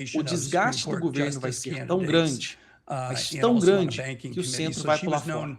o of Supreme desgaste do Court governo vai justice ser tão candidates, grande, mas and tão also on the grande, banking que o committee. centro So vai she pular was fora. known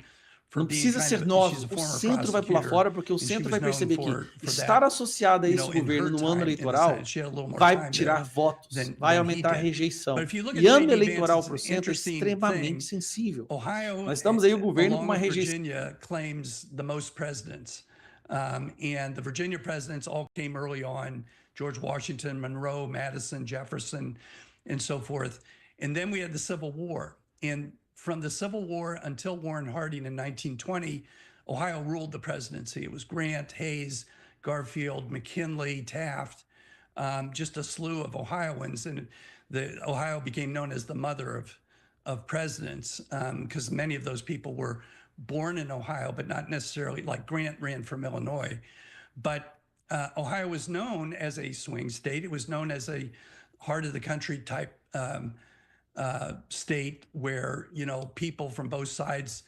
for Não being precisa kind ser of, she's nós, a o former centro vai pular prosecutor, fora, porque o and she centro was vai known perceber que for estar that, associado a you esse know, in governo her no ano time in the Senate. eleitoral She had a little more vai time tirar there votos, vai than he aumentar a did. But rejeição. if you look at E ano J.D. Vance, eleitoral it's para o an centro é interesting extremamente thing. sensível. Ohio, Nós estamos aí o governo com along uma with rejeição. Virginia, claims the most presidents. And the Virginia presidents all came early on: George Washington, Monroe, Madison, Jefferson, and so forth. And then we had the Civil War. And from the Civil War until Warren Harding in 1920, Ohio ruled the presidency. It was Grant, Hayes, Garfield, McKinley, Taft, just a slew of Ohioans. And Ohio became known as the mother of presidents, because many of those people were born in Ohio, but not necessarily, like Grant ran from Illinois. But Ohio was known as a swing state. It was known as a heart of the country type state where, you know, people from both sides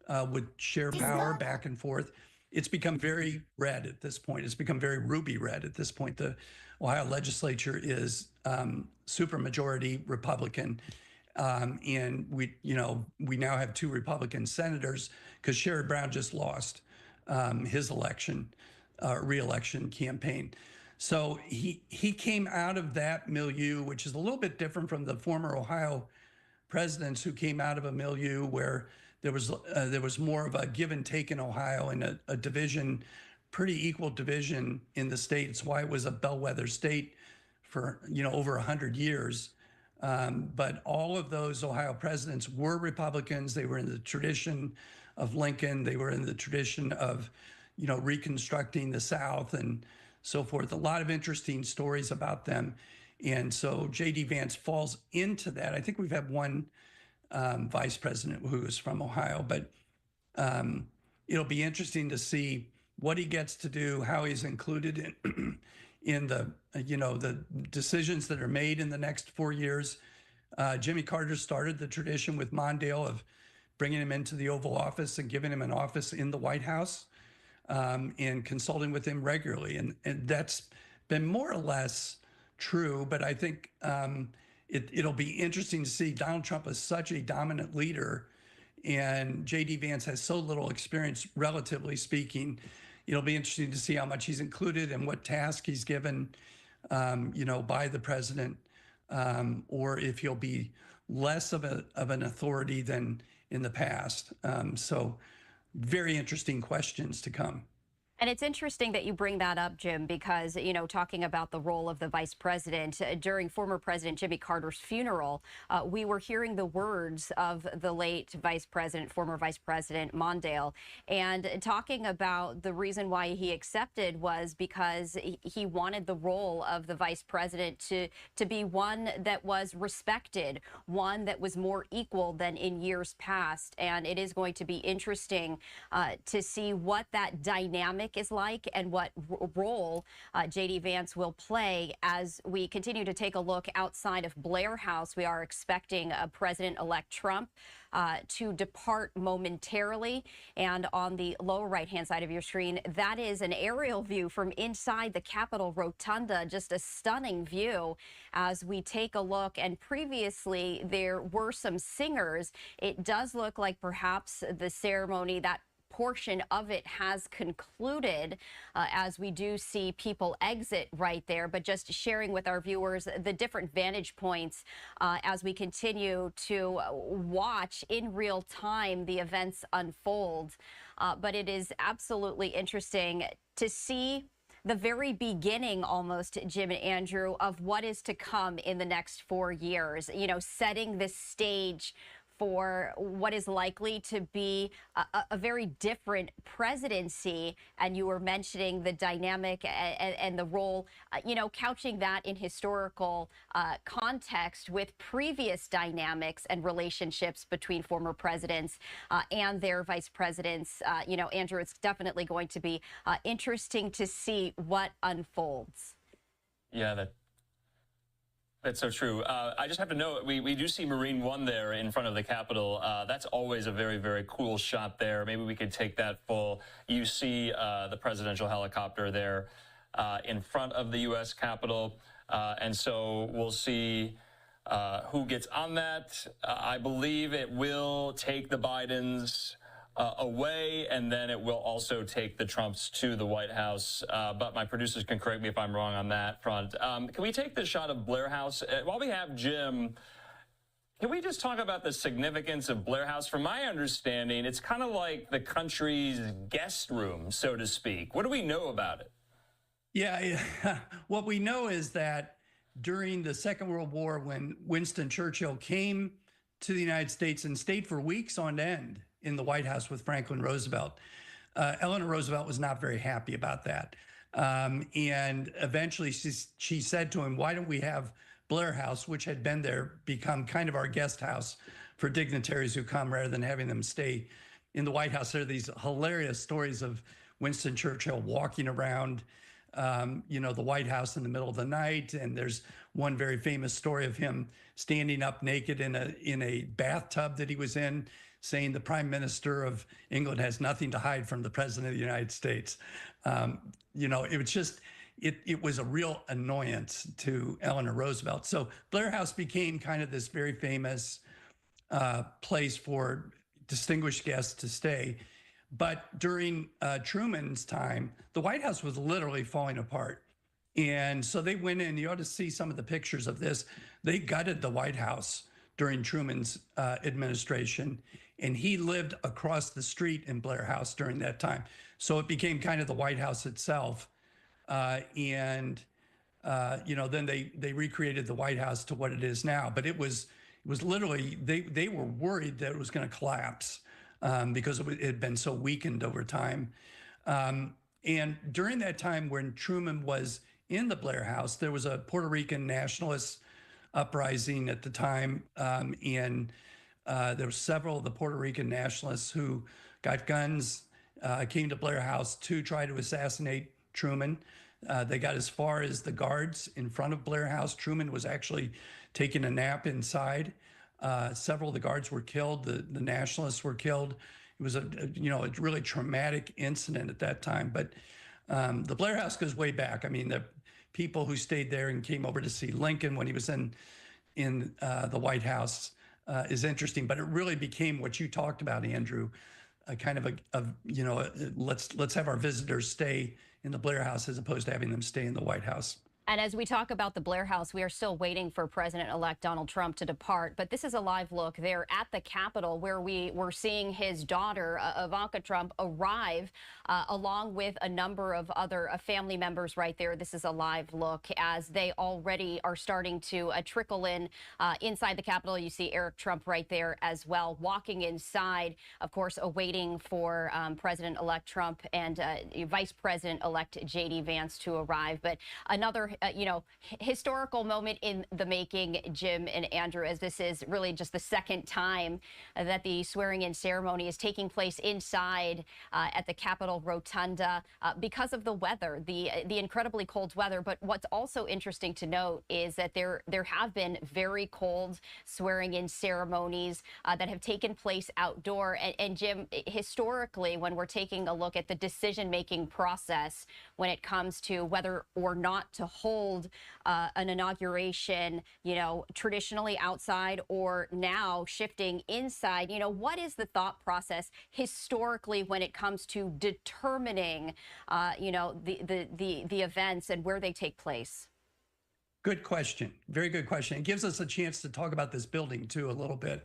would share power back and forth. It's become very red at this point. It's become very ruby red at this point. The Ohio legislature is supermajority Republican. And we now have 2 Republican senators, because Sherrod Brown just lost his re-election campaign. So he came out of that milieu, which is a little bit different from the former Ohio presidents, who came out of a milieu where there was more of a give and take in Ohio, and a division, pretty equal division in the state. It's why it was a bellwether state for over 100 years. But all of those Ohio presidents were Republicans. They were in the tradition of Lincoln. They were in the tradition of, reconstructing the South and so forth. A lot of interesting stories about them. And so J.D. Vance falls into that. I think we've had one vice president who is from Ohio, but it'll be interesting to see what he gets to do, how he's included in the decisions that are made in the next 4 years. Jimmy Carter started the tradition with Mondale of bringing him into the Oval Office and giving him an office in the White House, and consulting with him regularly. And that's been more or less true, but I think it'll be interesting to see. Donald Trump is such a dominant leader, and J.D. Vance has so little experience, relatively speaking. It'll be interesting to see how much he's included and what task he's given, by the president, or if he'll be less of an authority than in the past. So very interesting questions to come. And it's interesting that you bring that up, Jim, because, talking about the role of the vice president, during former President Jimmy Carter's funeral, we were hearing the words of the late former Vice President Mondale, and talking about the reason why he accepted was because he wanted the role of the vice president to be one that was respected, one that was more equal than in years past. And it is going to be interesting to see what that dynamic is like and what role J.D. Vance will play as we continue to take a look outside of Blair House. We are expecting President-elect Trump to depart momentarily. And on the lower right-hand side of your screen, that is an aerial view from inside the Capitol Rotunda. Just a stunning view as we take a look. And previously, there were some singers. It does look like perhaps the ceremony, that portion of it, has concluded, as we do see people exit right there. But just sharing with our viewers the different vantage points as we continue to watch in real time the events unfold. But it is absolutely interesting to see the very beginning, almost, Jim and Andrew, of what is to come in the next 4 years, setting the stage for what is likely to be a very different presidency. And you were mentioning the dynamic and the role, couching that in historical context with previous dynamics and relationships between former presidents and their vice presidents. Andrew, it's definitely going to be interesting to see what unfolds. Yeah, that's so true. I just have to note, we do see Marine One there in front of the Capitol. That's always a very, very cool shot there. Maybe we could take that full. You see the presidential helicopter there in front of the U.S. Capitol. And so we'll see who gets on that. I believe it will take the Bidens away, and then it will also take the Trumps to the White House. But my producers can correct me if I'm wrong on that front. Can we take the shot of Blair House? While we have Jim, can we just talk about the significance of Blair House? From my understanding, it's kind of like the country's guest room, so to speak. What do we know about it? Yeah, what we know is that during the Second World War, when Winston Churchill came to the United States and stayed for weeks on end in the White House with Franklin Roosevelt, Eleanor Roosevelt was not very happy about that. And eventually she said to him, why don't we have Blair House, which had been there, become kind of our guest house for dignitaries who come rather than having them stay in the White House. There are these hilarious stories of Winston Churchill walking around the White House in the middle of the night. And there's one very famous story of him standing up naked in a bathtub that he was in, saying the Prime Minister of England has nothing to hide from the President of the United States. It was just, it was a real annoyance to Eleanor Roosevelt. So Blair House became kind of this very famous place for distinguished guests to stay. But during Truman's time, the White House was literally falling apart. And so they went in, you ought to see some of the pictures of this. They gutted the White House during Truman's administration, and he lived across the street in Blair House during that time. So it became kind of the White House itself. Then they recreated the White House to what it is now. But it was literally, they were worried that it was going to collapse because it had been so weakened over time. And during that time when Truman was in the Blair House, there was a Puerto Rican nationalist uprising at the time. And there were several of the Puerto Rican nationalists who got guns, came to Blair House to try to assassinate Truman. They got as far as the guards in front of Blair House. Truman was actually taking a nap inside. Several of the guards were killed. The nationalists were killed. It was a really traumatic incident at that time. But the Blair House goes way back. I mean, the people who stayed there and came over to see Lincoln when he was in the White House is interesting. But it really became what you talked about, Andrew, kind of let's have our visitors stay in the Blair House as opposed to having them stay in the White House. And as we talk about the Blair House, we are still waiting for President-elect Donald Trump to depart. But this is a live look there at the Capitol, where we were seeing his daughter, Ivanka Trump, arrive along with a number of other family members right there. This is a live look as they already are starting to trickle in inside the Capitol. You see Eric Trump right there as well, walking inside, of course, awaiting for President-elect Trump and Vice President-elect J.D. Vance to arrive. But another historical moment in the making, Jim and Andrew, as this is really just the second time that the swearing-in ceremony is taking place inside at the Capitol Rotunda because of the weather, the incredibly cold weather. But what's also interesting to note is that there have been very cold swearing-in ceremonies that have taken place outdoor. And Jim, historically, when we're taking a look at the decision-making process when it comes to whether or not to hold an inauguration, traditionally outside or now shifting inside, what is the thought process historically when it comes to determining, the events and where they take place? Good question. Very good question. It gives us a chance to talk about this building too a little bit.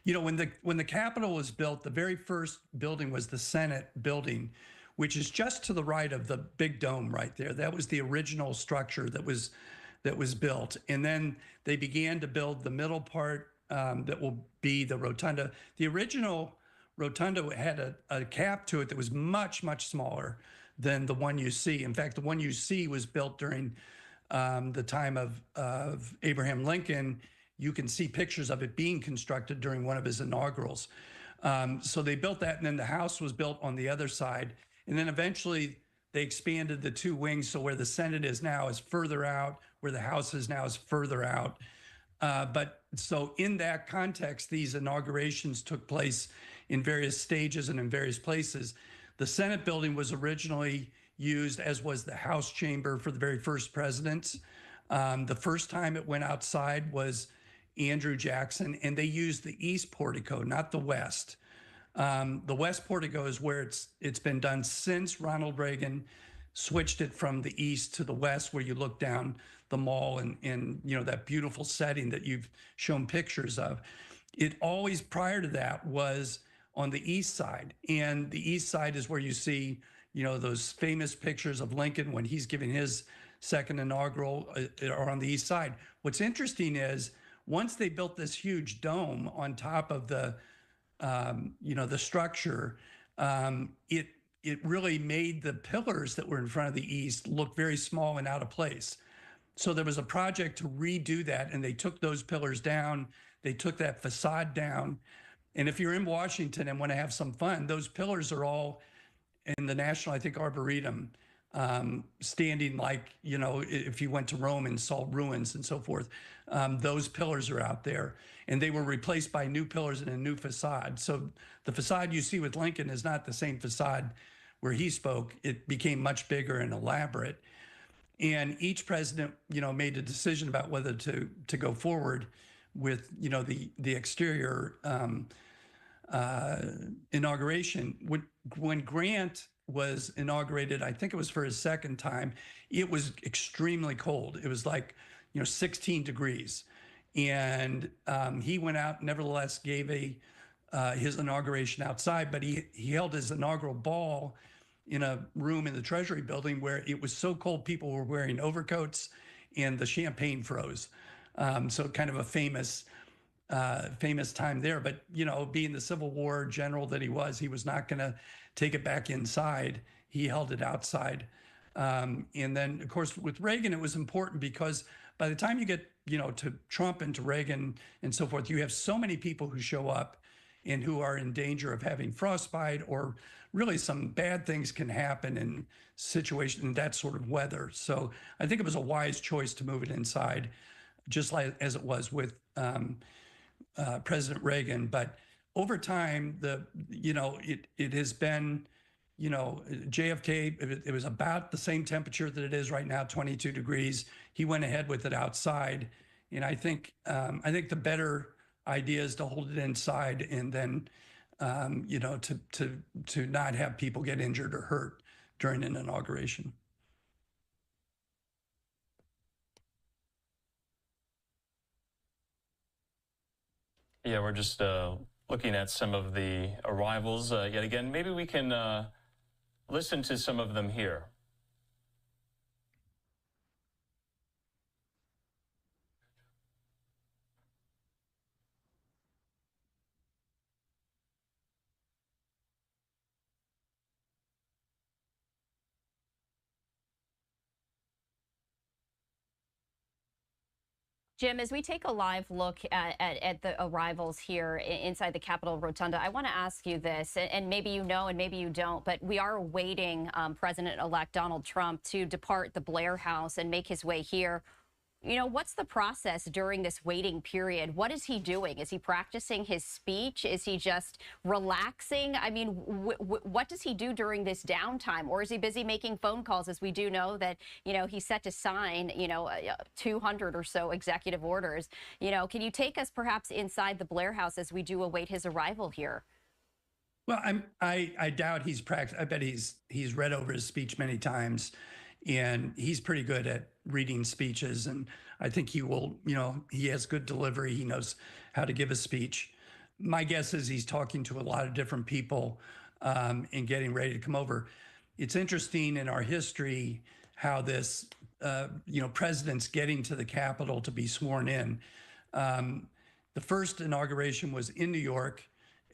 When the Capitol was built, the very first building was the Senate building, which is just to the right of the big dome right there. That was the original structure that was built. And then they began to build the middle part that will be the rotunda. The original rotunda had a cap to it that was much, much smaller than the one you see. In fact, the one you see was built during the time of Abraham Lincoln. You can see pictures of it being constructed during one of his inaugurals. So they built that, and then the house was built on the other side. And then eventually they expanded the two wings, so where the Senate is now is further out, where the House is now is further out. But so in that context, these inaugurations took place in various stages and in various places. The Senate building was originally used, as was the House chamber, for the very first presidents. The first time it went outside was Andrew Jackson, and they used the east portico, not the west. The west portico is where it's been done since Ronald Reagan switched it from the east to the west, where you look down the mall and you know, that beautiful setting that you've shown pictures of. It always prior to that was on the east side, and the east side is where you see, you know, those famous pictures of Lincoln when he's giving his second inaugural are on the east side. What's interesting is once they built this huge dome on top of the you know, the structure, it really made the pillars that were in front of the east look very small and out of place. So there was a project to redo that, and they took those pillars down. They took that facade down. And if you're in Washington and want to have some fun, those pillars are all in the National, I think, Arboretum, standing like, you know, if you went to Rome and saw ruins and so forth, those pillars are out there, and they were replaced by new pillars and a new facade. So the facade you see with Lincoln is not the same facade where he spoke. It became much bigger and elaborate. And each president, you know, made a decision about whether to go forward with, you know, the exterior inauguration. When Grant was inaugurated, I think it was for his second time, it was extremely cold. It was like, you know, 16 degrees. And he went out, nevertheless, gave his inauguration outside, but he held his inaugural ball in a room in the Treasury building where it was so cold, people were wearing overcoats and the champagne froze. So kind of a famous time there. But, you know, being the Civil War general that he was not going to take it back inside. He held it outside. And then, of course, with Reagan, it was important because by the time you get, you know, to Trump and to Reagan and so forth, you have so many people who show up and who are in danger of having frostbite, or really some bad things can happen in situations in that sort of weather. So I think it was a wise choice to move it inside, just like as it was with President Reagan. But over time, you know, it has been, you know, JFK, it was about the same temperature that it is right now, 22 degrees. He went ahead with it outside. And I think the better idea is to hold it inside, and then, you know, to not have people get injured or hurt during an inauguration. Yeah, we're just looking at some of the arrivals yet again. Maybe we can listen to some of them here. Jim, as we take a live look at the arrivals here inside the Capitol Rotunda, I want to ask you this, and maybe you know and maybe you don't, but we are awaiting President-elect Donald Trump to depart the Blair House and make his way here. You know, what's the process during this waiting period? What is he doing? Is he practicing his speech? Is he just relaxing? I mean, what does he do during this downtime? Or is he busy making phone calls, as we do know that, you know, he's set to sign, you know, 200 or so executive orders? You know, can you take us perhaps inside the Blair House as we do await his arrival here? Well, I doubt he's practiced. I bet he's read over his speech many times, and he's pretty good at reading speeches. And I think he will, you know, he has good delivery. He knows how to give a speech. My guess is he's talking to a lot of different people and getting ready to come over. It's interesting in our history how this, you know, presidents getting to the Capitol to be sworn in. The first inauguration was in New York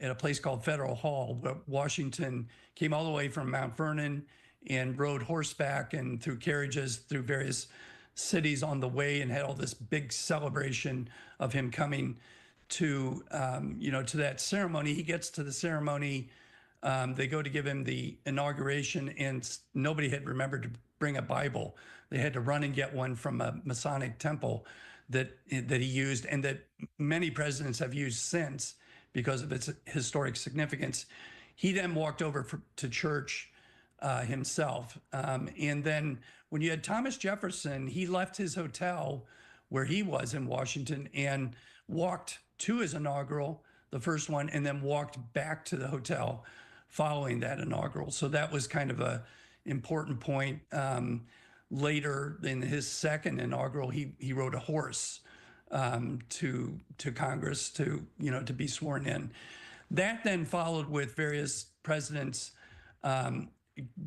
at a place called Federal Hall, where Washington came all the way from Mount Vernon and rode horseback and through carriages through various cities on the way, and had all this big celebration of him coming to, you know, to that ceremony. He gets to the ceremony. They go to give him the inauguration, and nobody had remembered to bring a Bible. They had to run and get one from a Masonic temple that he used, and that many presidents have used since because of its historic significance. He then walked over to church himself. And then when you had Thomas Jefferson, he left his hotel where he was in Washington and walked to his inaugural, the first one, and then walked back to the hotel following that inaugural. So that was kind of a important point. Later in his second inaugural, he rode a horse to Congress to be sworn in. That then followed with various presidents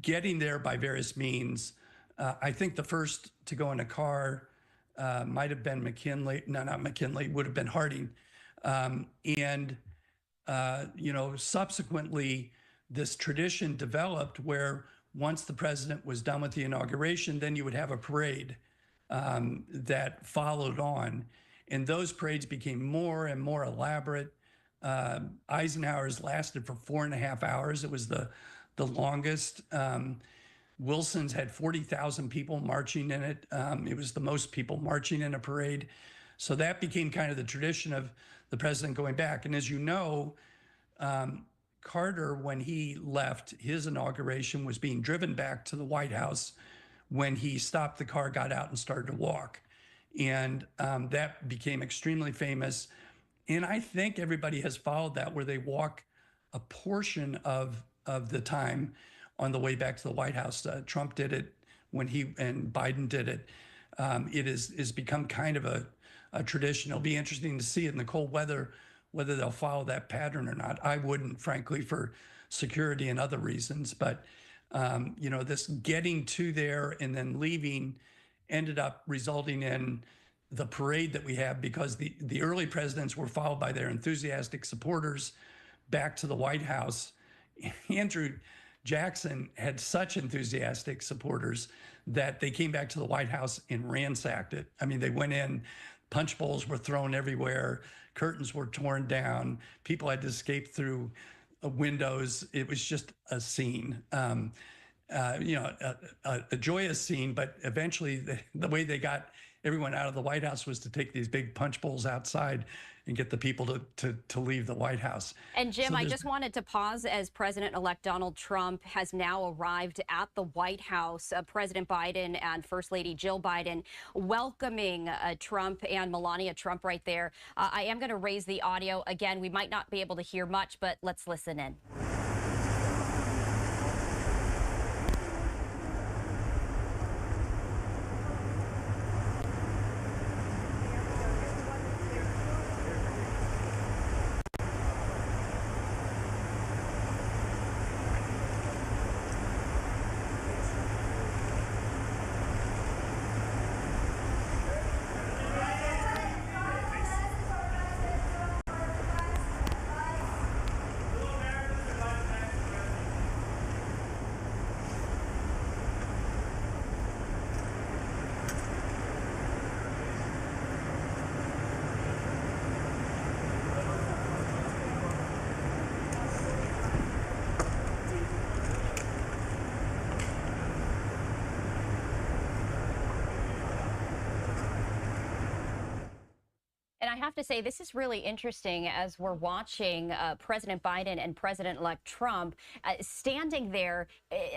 getting there by various means. I think the first to go in a car might have been McKinley. No, not McKinley. Would have been Harding. Subsequently, this tradition developed where once the president was done with the inauguration, then you would have a parade that followed on. And those parades became more and more elaborate. Eisenhower's lasted for 4.5 hours. It was the longest. Wilson's had 40,000 people marching in it. It was the most people marching in a parade. So that became kind of the tradition of the president going back. And as you know, Carter, when he left his inauguration, was being driven back to the White House when he stopped the car, got out, and started to walk. And that became extremely famous. And I think everybody has followed that, where they walk a portion of the time on the way back to the White House. Trump did it and Biden did it. It is become kind of a tradition. It'll be interesting to see it in the cold weather whether they'll follow that pattern or not. I wouldn't, frankly, for security and other reasons. But this getting to there and then leaving ended up resulting in the parade that we have, because the early presidents were followed by their enthusiastic supporters back to the White House. Andrew Jackson had such enthusiastic supporters that they came back to the White House and ransacked it. I mean, they went in, punch bowls were thrown everywhere, curtains were torn down, people had to escape through windows. It was just a scene, a joyous scene. But eventually, the way they got everyone out of the White House was to take these big punch bowls outside and get the people to leave the White House. And Jim, I just wanted to pause as President-elect Donald Trump has now arrived at the White House. President Biden and First Lady Jill Biden welcoming Trump and Melania Trump right there. I am going to raise the audio. Again, we might not be able to hear much, but let's listen in. And I have to say, this is really interesting as we're watching President Biden and President-elect Trump standing there,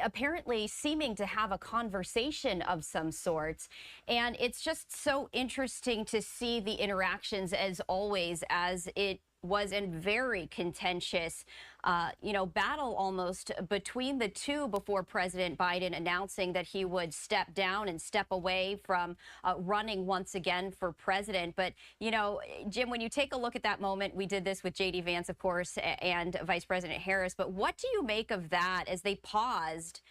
apparently seeming to have a conversation of some sorts. And it's just so interesting to see the interactions, as always, as it was a very contentious, battle almost between the two before President Biden announcing that he would step down and step away from running once again for president. But, Jim, when you take a look at that moment, we did this with J.D. Vance, of course, and Vice President Harris. But what do you make of that as they paused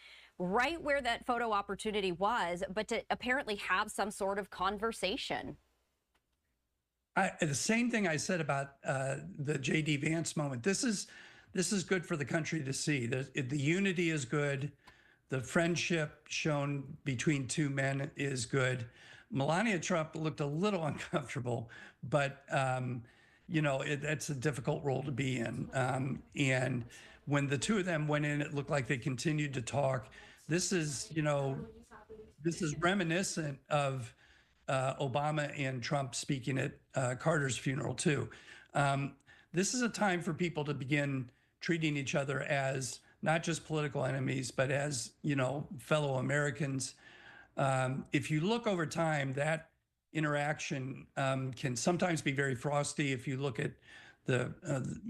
right where that photo opportunity was, but to apparently have some sort of conversation? The same thing I said about the J.D. Vance moment. This is good for the country to see. The unity is good. The friendship shown between two men is good. Melania Trump looked a little uncomfortable, but that's a difficult role to be in. And when the two of them went in, it looked like they continued to talk. This is reminiscent of Obama and Trump speaking at Carter's funeral too. This is a time for people to begin treating each other as not just political enemies, but as, fellow Americans. If you look over time, that interaction can sometimes be very frosty. If you look at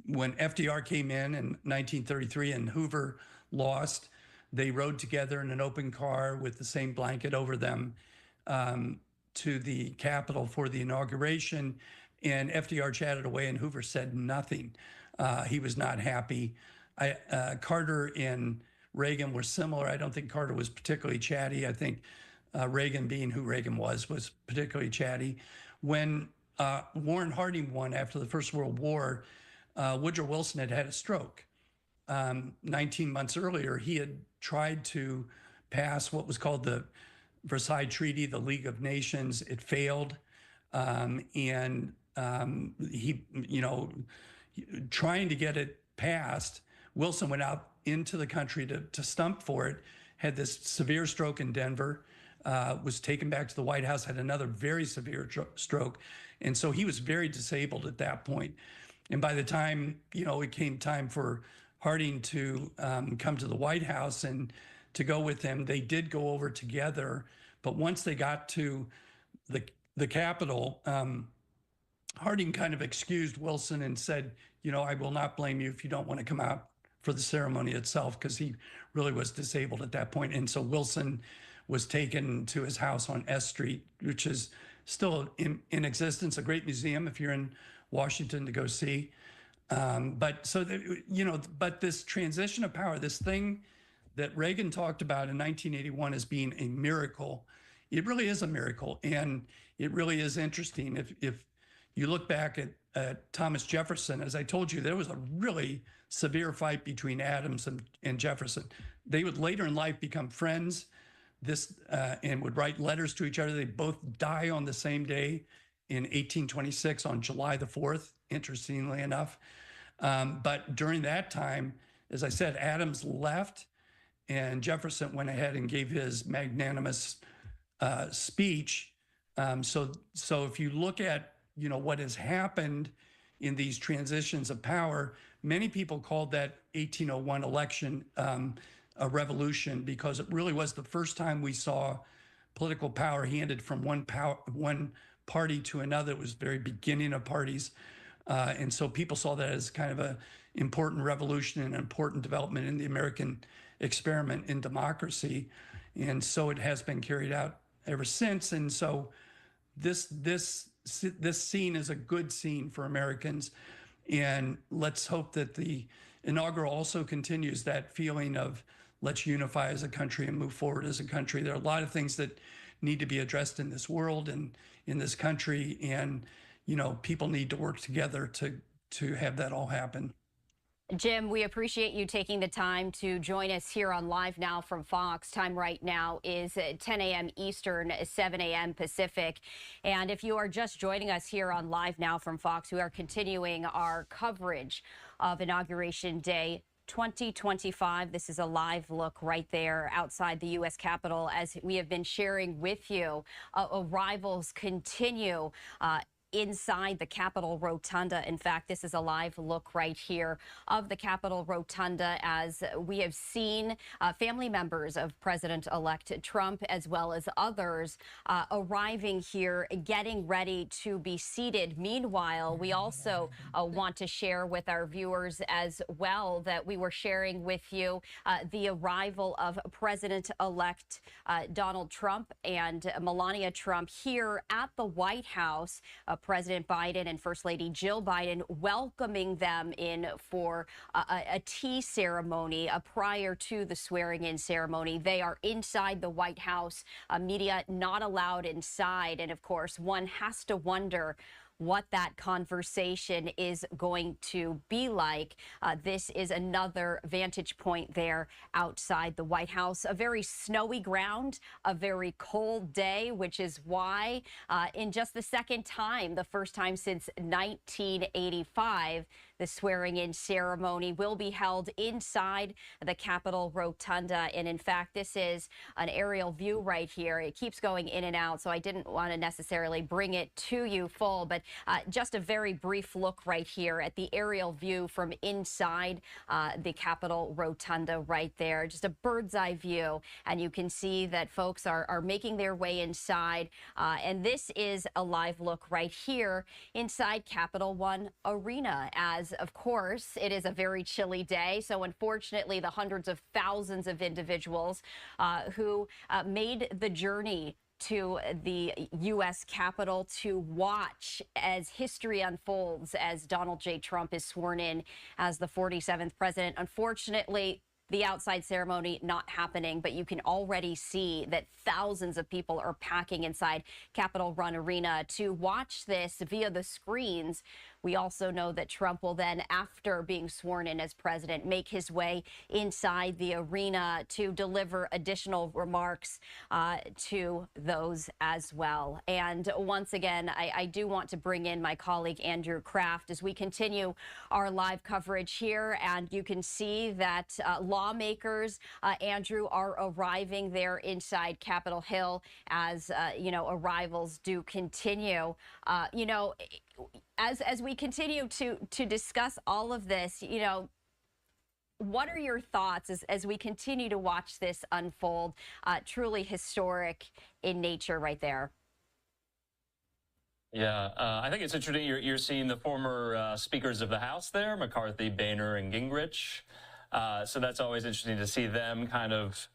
when FDR came in 1933 and Hoover lost, they rode together in an open car with the same blanket over them to the Capitol for the inauguration. And FDR chatted away and Hoover said nothing. He was not happy. Carter and Reagan were similar. I don't think Carter was particularly chatty. I think Reagan, being who Reagan was particularly chatty. When Warren Harding won after the First World War, Woodrow Wilson had a stroke. 19 months earlier, he had tried to pass what was called the Versailles Treaty, the League of Nations. It failed. And he, trying to get it passed, Wilson went out into the country to stump for it, had this severe stroke in Denver, was taken back to the White House, had another very severe stroke. And so he was very disabled at that point. And by the time, it came time for Harding to come to the White House and to go with him, they did go over together. But once they got to the Capitol, Harding kind of excused Wilson and said, I will not blame you if you don't want to come out for the ceremony itself, because he really was disabled at that point. And so Wilson was taken to his house on S Street, which is still in existence, a great museum if you're in Washington to go see. But this transition of power, this thing that Reagan talked about in 1981 as being a miracle, it really is a miracle. And it really is interesting. If you look back at Thomas Jefferson, as I told you, there was a really severe fight between Adams and Jefferson. They would later in life become friends and would write letters to each other. They both die on the same day in 1826 on July the 4th, interestingly enough. But during that time, as I said, Adams left and Jefferson went ahead and gave his magnanimous speech. So if you look at what has happened in these transitions of power, many people called that 1801 election a revolution, because it really was the first time we saw political power handed from one party to another. It was the very beginning of parties. And so people saw that as kind of an important revolution and an important development in the American experiment in democracy. And so it has been carried out ever since. And so this scene is a good scene for Americans. And let's hope that the inaugural also continues that feeling of let's unify as a country and move forward as a country. There are a lot of things that need to be addressed in this world and in this country. And, people need to work together to have that all happen. Jim, we appreciate you taking the time to join us here on Live Now from Fox. Time right now is 10 a.m. Eastern, 7 a.m. Pacific. And if you are just joining us here on Live Now from Fox, we are continuing our coverage of Inauguration Day 2025. This is a live look right there outside the U.S. Capitol. As we have been sharing with you, arrivals continue inside the Capitol Rotunda. In fact, this is a live look right here of the Capitol Rotunda, as we have seen family members of President-elect Trump, as well as others, arriving here, getting ready to be seated. Meanwhile, we also want to share with our viewers as well that we were sharing with you the arrival of President-elect Donald Trump and Melania Trump here at the White House. President Biden and First Lady Jill Biden welcoming them in for a tea ceremony prior to the swearing-in ceremony. They are inside the White House, media not allowed inside. And of course, one has to wonder what that conversation is going to be like. This is another vantage point there outside the White House. A very snowy ground, a very cold day, which is why in just the second time, the first time since 1985, The swearing-in ceremony will be held inside the Capitol Rotunda. And in fact, this is an aerial view right here. It keeps going in and out, so I didn't want to necessarily bring it to you full, but just a very brief look right here at the aerial view from inside the Capitol Rotunda right there. Just a bird's eye view, and you can see that folks are making their way inside. And this is a live look right here inside Capital One Arena, as of course it is a very chilly day. So unfortunately, the hundreds of thousands of individuals who made the journey to the U.S. Capitol to watch as history unfolds as Donald J. Trump is sworn in as the 47th president. Unfortunately, the outside ceremony not happening, but you can already see that thousands of people are packing inside Capitol Run Arena to watch this via the screens. We also know that Trump will then, after being sworn in as president, make his way inside the arena to deliver additional remarks to those as well. And once again, I do want to bring in my colleague Andrew Kraft as we continue our live coverage here. And you can see that lawmakers, Andrew, are arriving there inside Capitol Hill as, arrivals do continue. As we continue to discuss all of this, what are your thoughts as we continue to watch this unfold? Truly historic in nature right there. Yeah, I think it's interesting. You're seeing the former speakers of the House there, McCarthy, Boehner, and Gingrich. So that's always interesting to see them kind of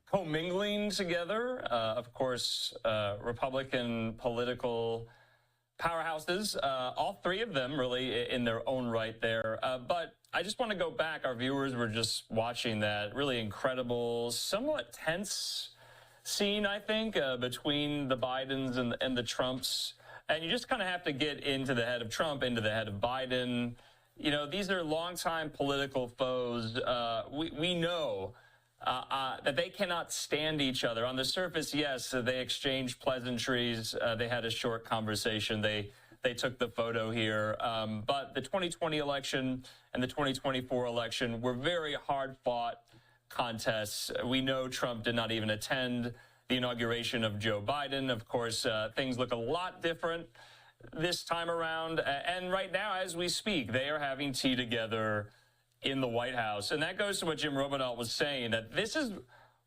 commingling together. Of course, Republican political powerhouses, all three of them really in their own right there. But I just want to go back. Our viewers were just watching that really incredible, somewhat tense scene, I think, between the Bidens and the Trumps. And you just kind of have to get into the head of Trump, into the head of Biden. These are longtime political foes. We know that they cannot stand each other. On the surface, yes, they exchanged pleasantries. They had a short conversation. They took the photo here. But the 2020 election and the 2024 election were very hard-fought contests. We know Trump did not even attend the inauguration of Joe Biden. Of course, things look a lot different this time around. And right now, as we speak, they are having tea together in the White House. And that goes to what Jim Robidault was saying, that this is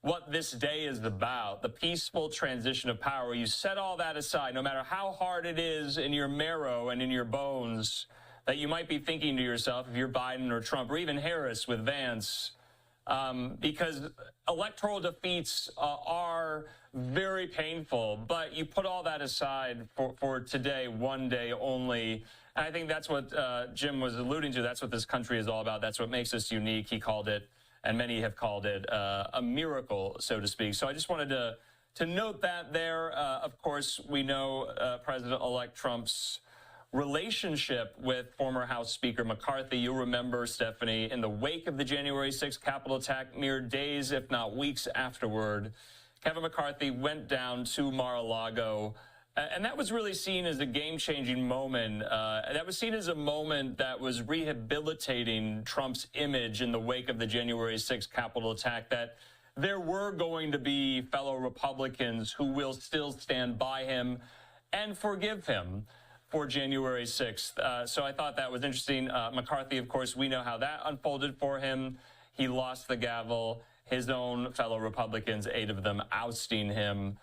what this day is about, the peaceful transition of power. You set all that aside, no matter how hard it is in your marrow and in your bones, that you might be thinking to yourself, if you're Biden or Trump or even Harris with Vance, because electoral defeats are very painful, but you put all that aside for today, one day only. And I think that's what Jim was alluding to. That's what this country is all about. That's what makes us unique. He called it, and many have called it, a miracle, so to speak. So I just wanted to note that there. Of course, we know President-elect Trump's relationship with former House Speaker McCarthy. You'll remember, Stephanie, in the wake of the January 6th Capitol attack, mere days, if not weeks afterward, Kevin McCarthy went down to Mar-a-Lago. And that was really seen as a game-changing moment. That was seen as a moment that was rehabilitating Trump's image in the wake of the January 6th Capitol attack, that there were going to be fellow Republicans who will still stand by him and forgive him for January 6th. So I thought that was interesting. McCarthy, of course, we know how that unfolded for him. He lost the gavel. His own fellow Republicans, 8 of them, ousting him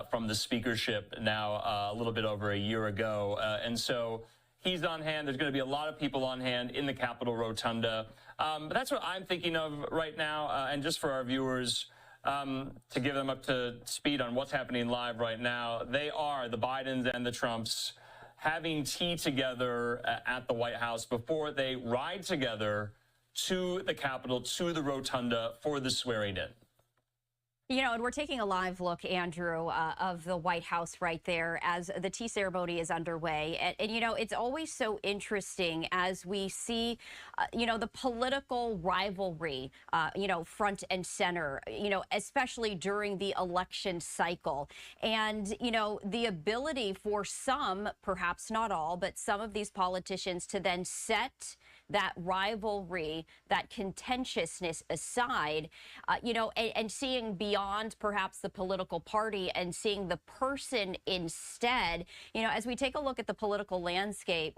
from the speakership now a little bit over a year ago. And so he's on hand. There's going to be a lot of people on hand in the Capitol Rotunda. But that's what I'm thinking of right now. And just for our viewers, to give them up to speed on what's happening live right now, they are, the Bidens and the Trumps, having tea together at the White House before they ride together to the Capitol, to the Rotunda for the swearing in. And we're taking a live look, Andrew, of the White House right there as the tea ceremony is underway. And it's always so interesting as we see, the political rivalry, front and center, especially during the election cycle. And, the ability for some, perhaps not all, but some of these politicians to then set that rivalry, that contentiousness aside, and seeing beyond perhaps the political party and seeing the person instead, as we take a look at the political landscape,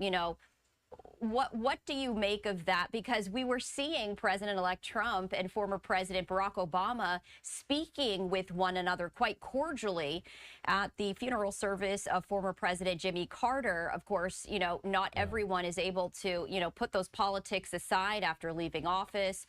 what do you make of that? Because we were seeing President-elect Trump and former President Barack Obama speaking with one another quite cordially at the funeral service of former President Jimmy Carter. Of course, not everyone is able to, put those politics aside after leaving office,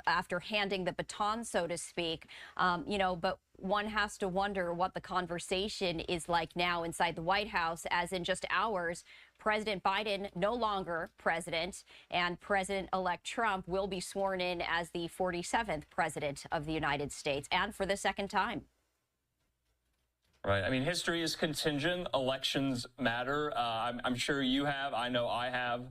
after handing the baton, so to speak, but one has to wonder what the conversation is like now inside the White House, as in just hours, President Biden no longer president, and President-elect Trump will be sworn in as the 47th president of the United States, and for the second time. Right. I mean, history is contingent. Elections matter. I'm sure you have. I know I have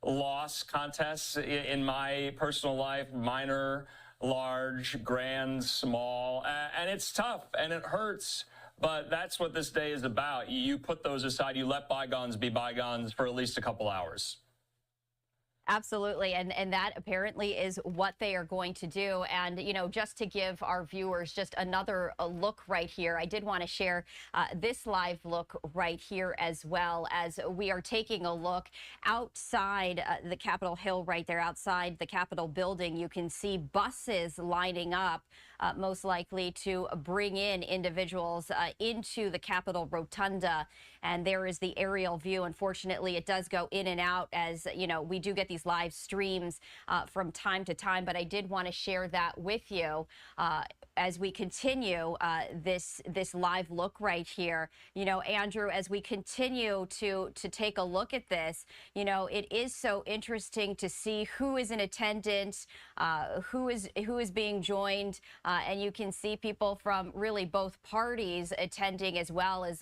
lost contests in my personal life, minor, large, grand, small, and it's tough and it hurts. But that's what this day is about. You put those aside. You let bygones be bygones for at least a couple hours. Absolutely. And that apparently is what they are going to do. And, just to give our viewers just another look right here, I did want to share this live look right here as well, as we are taking a look outside the Capitol Hill right there, outside the Capitol building. You can see buses lining up, most likely to bring in individuals into the Capitol Rotunda. And there is the aerial view. Unfortunately, it does go in and out, as we do get these live streams from time to time, but I did want to share that with you as we continue this live look right here. Andrew, as we continue to take a look at this, it is so interesting to see who is in attendance, who is being joined, and you can see people from really both parties attending, as well as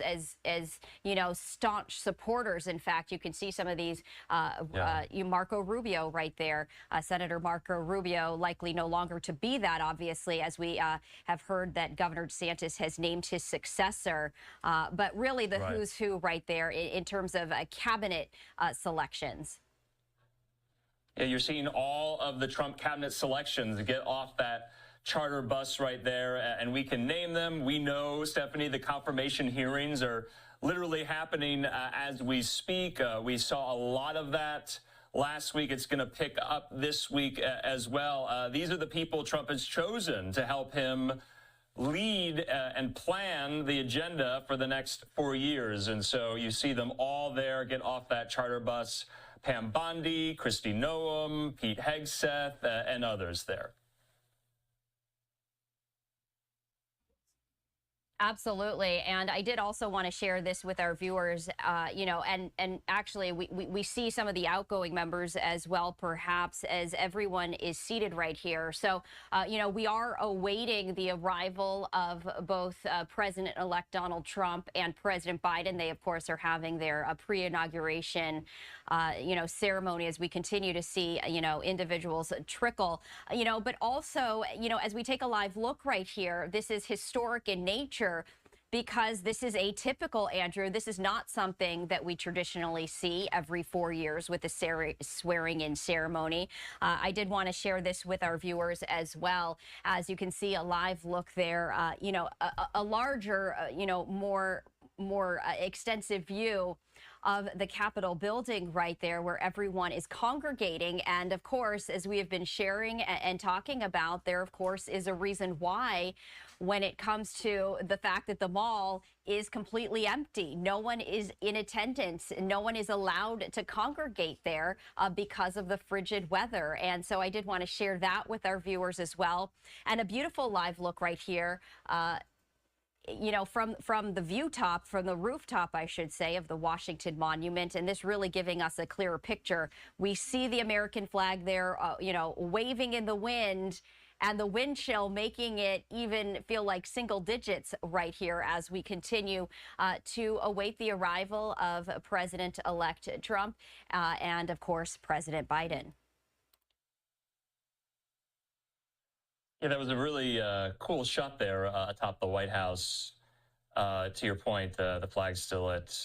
staunch supporters. In fact, you can see some of these, Marco Rubio right there, Senator Marco Rubio, likely no longer to be that, obviously, as we have heard that Governor DeSantis has named his successor. But really the who's who right there in terms of cabinet selections. Yeah, you're seeing all of the Trump cabinet selections get off that charter bus right there, and we can name them. We know, Stephanie, the confirmation hearings are literally happening as we speak. We saw a lot of that last week. It's going to pick up this week as well. These are the people Trump has chosen to help him lead and plan the agenda for the next 4 years. And so you see them all there get off that charter bus. Pam Bondi, Kristi Noem, Pete Hegseth, and others there. Absolutely. And I did also want to share this with our viewers, and actually we see some of the outgoing members as well, perhaps, as everyone is seated right here. So, we are awaiting the arrival of both President-elect Donald Trump and President Biden. They, of course, are having their pre-inauguration, ceremony as we continue to see, individuals trickle, but also, as we take a live look right here, this is historic in nature, because this is atypical, Andrew. This is not something that we traditionally see every 4 years with the swearing-in ceremony. I did want to share this with our viewers as well. As you can see, a live look there, a larger, more extensive view of the Capitol building right there, where everyone is congregating. And of course, as we have been sharing and talking about, there of course is a reason why, when it comes to the fact that the mall is completely empty. No one is in attendance. No one is allowed to congregate there because of the frigid weather. And so I did want to share that with our viewers as well. And a beautiful live look right here, from the from the rooftop, I should say, of the Washington Monument, and this really giving us a clearer picture. We see the American flag there, waving in the wind, and the wind chill making it even feel like single digits right here as we continue to await the arrival of President-elect Trump and, of course, President Biden. Yeah, that was a really cool shot there atop the White House. To your point, the flag's still at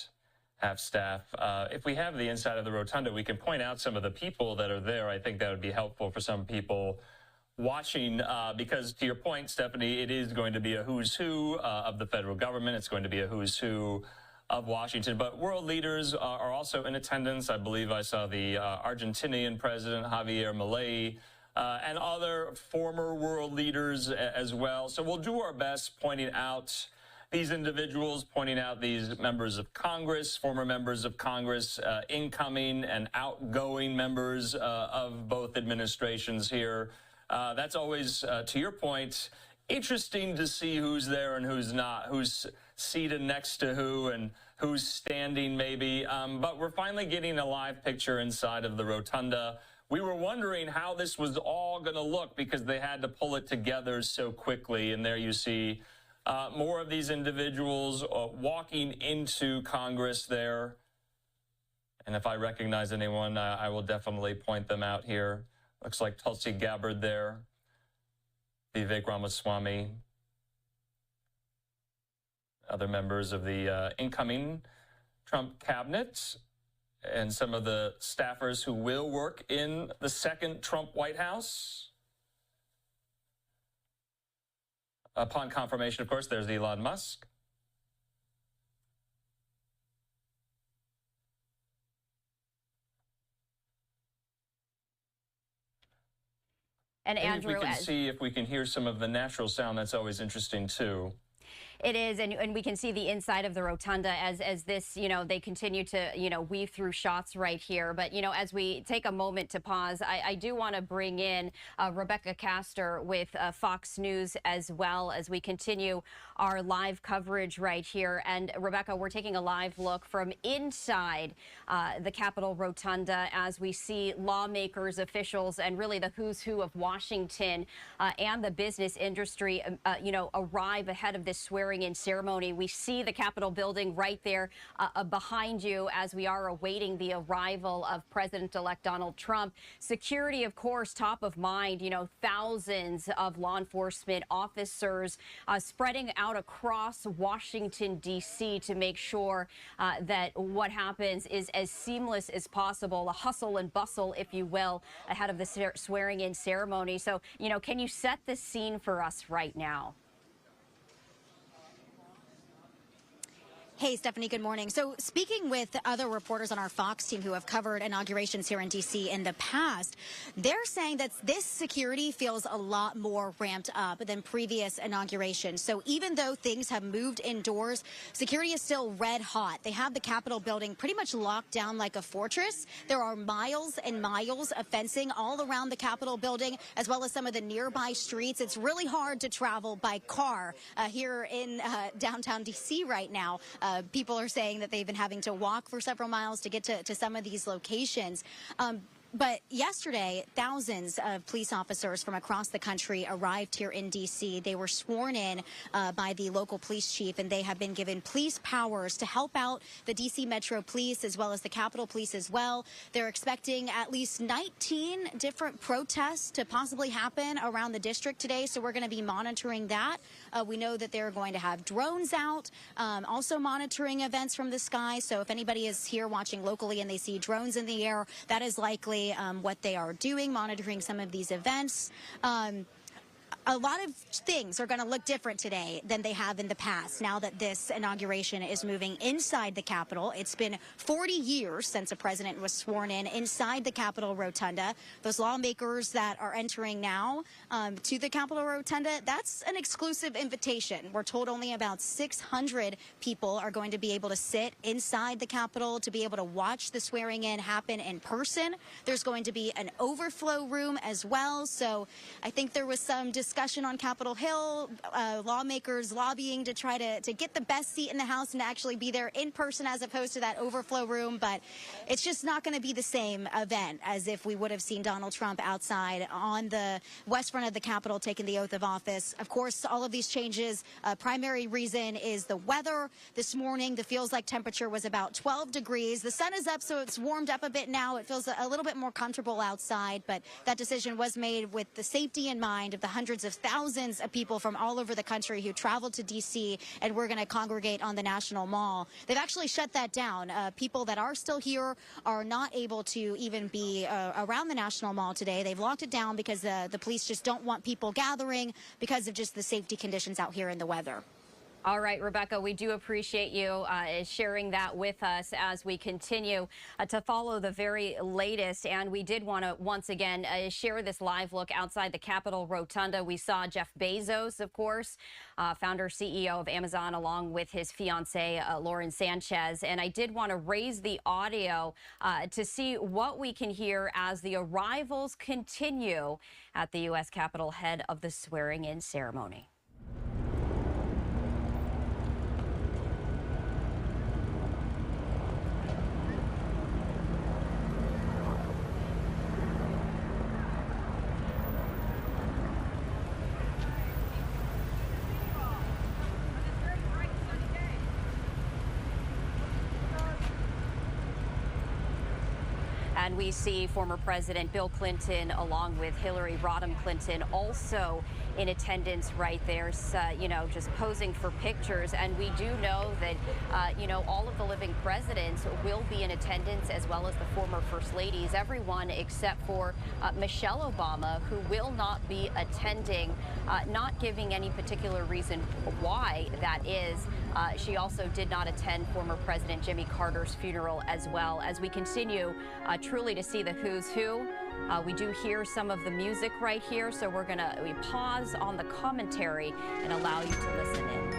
half staff. If we have the inside of the rotunda, we can point out some of the people that are there. I think that would be helpful for some people watching because, to your point, Stephanie, it is going to be a who's who of the federal government. It's going to be a who's who of Washington. But world leaders are also in attendance. I believe I saw the Argentinian president, Javier Milei, and other former world leaders as well. So we'll do our best pointing out these individuals, pointing out these members of Congress, former members of Congress, incoming and outgoing members of both administrations here. That's always, to your point, interesting to see who's there and who's not, who's seated next to who and who's standing maybe. But we're finally getting a live picture inside of the rotunda. We were wondering how this was all going to look because they had to pull it together so quickly. And there you see more of these individuals walking into Congress there. And if I recognize anyone, I will definitely point them out here. Looks like Tulsi Gabbard there, Vivek Ramaswamy, other members of the incoming Trump cabinet, and some of the staffers who will work in the second Trump White House. Upon confirmation, of course, there's Elon Musk. And Andrew, we can see if we can hear some of the natural sound. That's always interesting, too. It is, and we can see the inside of the rotunda as this, they continue to, weave through shots right here. But, as we take a moment to pause, I do want to bring in Rebecca Castor with Fox News as well as we continue our live coverage right here. And Rebecca, we're taking a live look from inside the Capitol Rotunda as we see lawmakers, officials, and really the who's who of Washington and the business industry, arrive ahead of this swearing-in ceremony. We see the Capitol building right there behind you as we are awaiting the arrival of President-elect Donald Trump. Security, of course, top of mind. Thousands of law enforcement officers spreading out across Washington, D.C. to make sure that what happens is as seamless as possible, a hustle and bustle, if you will, ahead of the swearing-in ceremony. So, can you set the scene for us right now? Hey, Stephanie, good morning. So speaking with other reporters on our Fox team who have covered inaugurations here in D.C. in the past, they're saying that this security feels a lot more ramped up than previous inaugurations. So even though things have moved indoors, security is still red hot. They have the Capitol building pretty much locked down like a fortress. There are miles and miles of fencing all around the Capitol building, as well as some of the nearby streets. It's really hard to travel by car here in downtown D.C. right now. People are saying that they've been having to walk for several miles to get to some of these locations. But yesterday, thousands of police officers from across the country arrived here in D.C. They were sworn in by the local police chief, and they have been given police powers to help out the D.C. Metro Police as well as the Capitol Police as well. They're expecting at least 19 different protests to possibly happen around the district today, so we're going to be monitoring that. We know that they're going to have drones out, also monitoring events from the sky. So if anybody is here watching locally and they see drones in the air, that is likely what they are doing, monitoring some of these events. A lot of things are going to look different today than they have in the past now that this inauguration is moving inside the Capitol. It's been 40 years since a president was sworn in inside the Capitol Rotunda. Those lawmakers that are entering now to the Capitol Rotunda, that's an exclusive invitation. We're told only about 600 people are going to be able to sit inside the Capitol to be able to watch the swearing in happen in person. There's going to be an overflow room as well. So I think there was some discussion discussion on Capitol Hill, lawmakers lobbying to try to get the best seat in the House and to actually be there in person as opposed to that overflow room. But it's just not going to be the same event as if we would have seen Donald Trump outside on the west front of the Capitol taking the oath of office. Of course, all of these changes, primary reason is the weather. This morning, the feels like temperature was about 12 degrees. The sun is up, so it's warmed up a bit now. It feels a little bit more comfortable outside, but that decision was made with the safety in mind of the hundreds of thousands of people from all over the country who traveled to D.C. and were going to congregate on the National Mall. They've actually shut that down. People that are still here are not able to even be around the National Mall today. They've locked it down because the police just don't want people gathering because of just the safety conditions out here in the weather. All right, Rebecca, we do appreciate you sharing that with us as we continue to follow the very latest. And we did want to once again share this live look outside the Capitol Rotunda. We saw Jeff Bezos, of course, founder, CEO of Amazon, along with his fiancee, Lauren Sanchez. And I did want to raise the audio to see what we can hear as the arrivals continue at the U.S. Capitol ahead of the swearing-in ceremony. And we see former President Bill Clinton along with Hillary Rodham Clinton also in attendance right there, just posing for pictures. And we do know that, all of the living presidents will be in attendance, as well as the former first ladies, everyone except for Michelle Obama, who will not be attending, not giving any particular reason why that is. She also did not attend former President Jimmy Carter's funeral as well. As we continue truly to see the who's who, we do hear some of the music right here, so we pause on the commentary and allow you to listen in.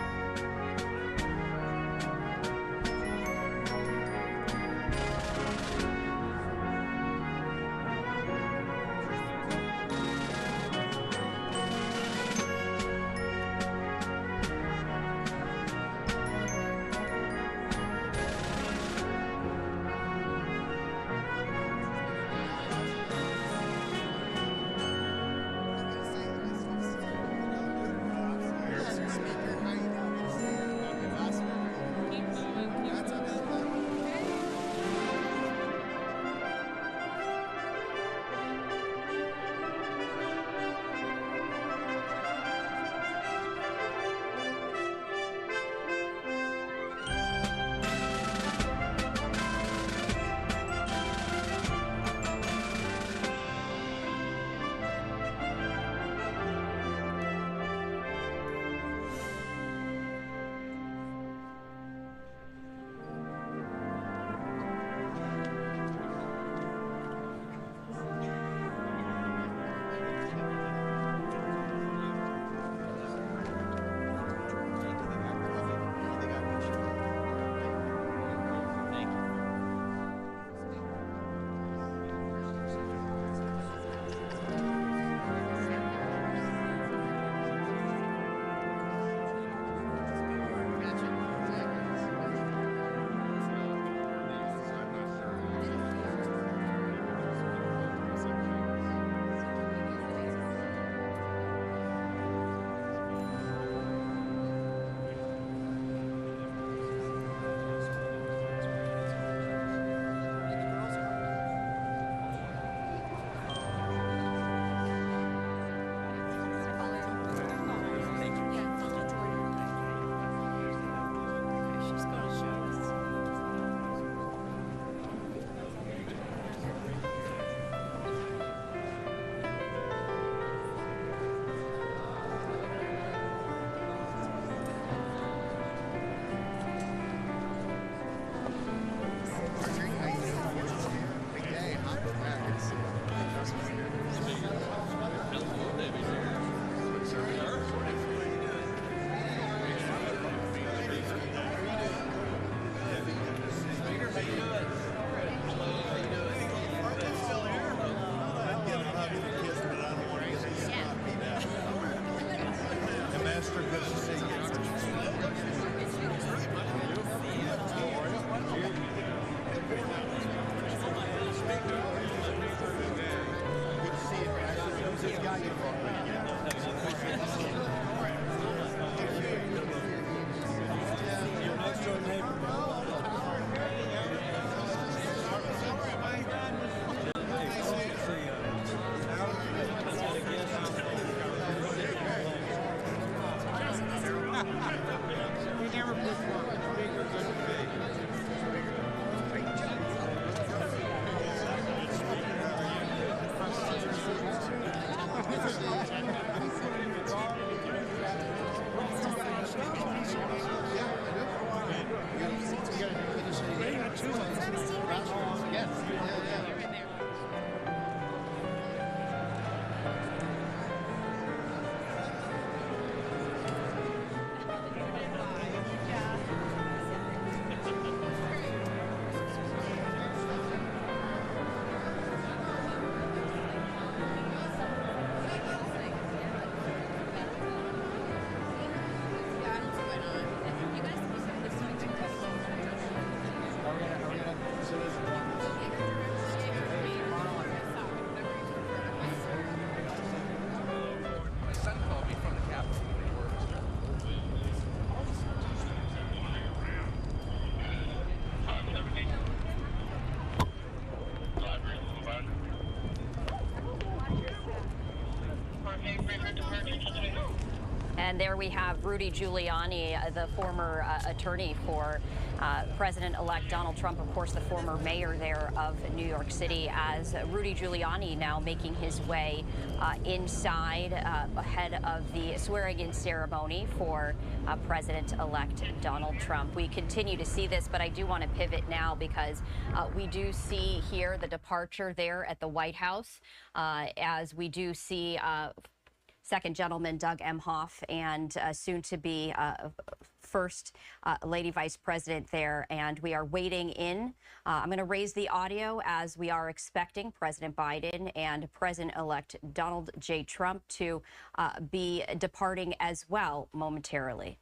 And there we have Rudy Giuliani, the former attorney for President-elect Donald Trump, of course, the former mayor there of New York City, as Rudy Giuliani now making his way inside ahead of the swearing-in ceremony for President-elect Donald Trump. We continue to see this, but I do want to pivot now because we do see here the departure there at the White House, as we do see Second Gentleman Doug Emhoff and soon to be First Lady Vice President there. And we are waiting in. I'm going to raise the audio as we are expecting President Biden and President-elect Donald J. Trump to be departing as well momentarily.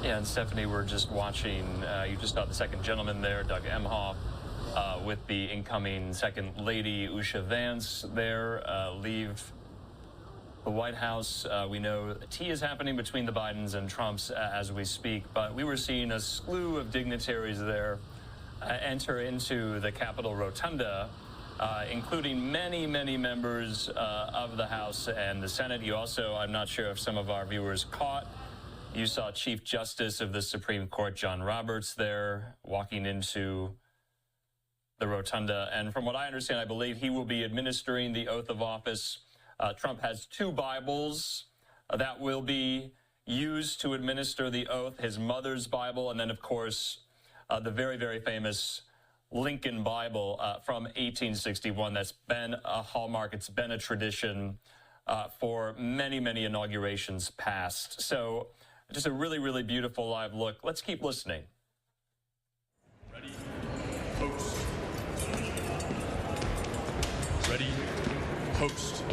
Yeah, and Stephanie, we're just watching, you just saw the second gentleman there, Doug Emhoff, with the incoming second lady, Usha Vance, there, leave the White House. We know tea is happening between the Bidens and Trumps as we speak, but we were seeing a slew of dignitaries there enter into the Capitol Rotunda, including many, many members of the House and the Senate. You also, I'm not sure if some of our viewers caught, you saw Chief Justice of the Supreme Court, John Roberts, there walking into the rotunda. And from what I understand, I believe he will be administering the oath of office. Trump has two Bibles that will be used to administer the oath, his mother's Bible, and then, of course, the very, very famous Lincoln Bible from 1861. That's been a hallmark. It's been a tradition for many, many inaugurations past. So just a really, really beautiful live look. Let's keep listening. Ready, host. Ready, host.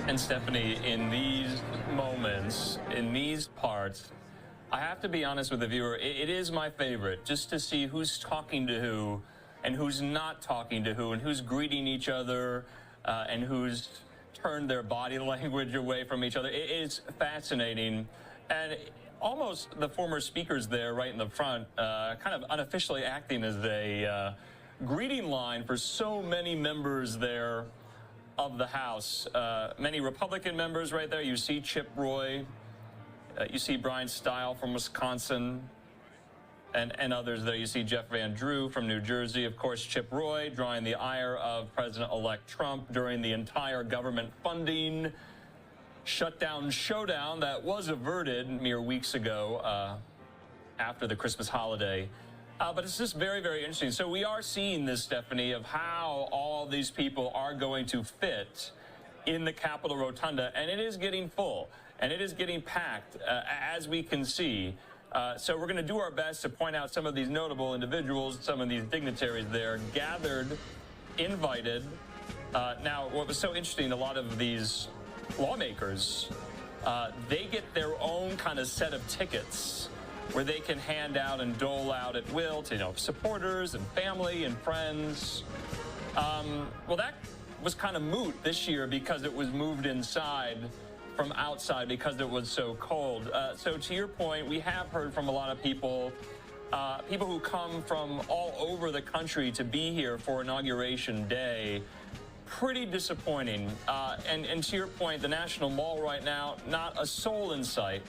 And Stephanie, in these moments, in these parts, I have to be honest with the viewer, it is my favorite just to see who's talking to who and who's not talking to who and who's greeting each other and who's turned their body language away from each other. It is fascinating. And almost the former speakers there right in the front kind of unofficially acting as a greeting line for so many members there of the House. Many Republican members right there. You see Chip Roy, you see Brian Stile from Wisconsin, and others there. You see Jeff Van Drew from New Jersey. Of course, Chip Roy drawing the ire of President-elect Trump during the entire government funding shutdown showdown that was averted mere weeks ago after the Christmas holiday. But it's just very, very interesting. So we are seeing this, Stephanie, of how all these people are going to fit in the Capitol Rotunda, and it is getting full, and it is getting packed, as we can see. So we're going to do our best to point out some of these notable individuals, some of these dignitaries there, gathered, invited. Now, what was so interesting, a lot of these lawmakers, they get their own kind of set of tickets where they can hand out and dole out at will to, supporters and family and friends. Well, that was kind of moot this year because it was moved inside from outside because it was so cold. So to your point, we have heard from a lot of people, people who come from all over the country to be here for Inauguration Day. Pretty disappointing. And to your point, the National Mall right now, not a soul in sight.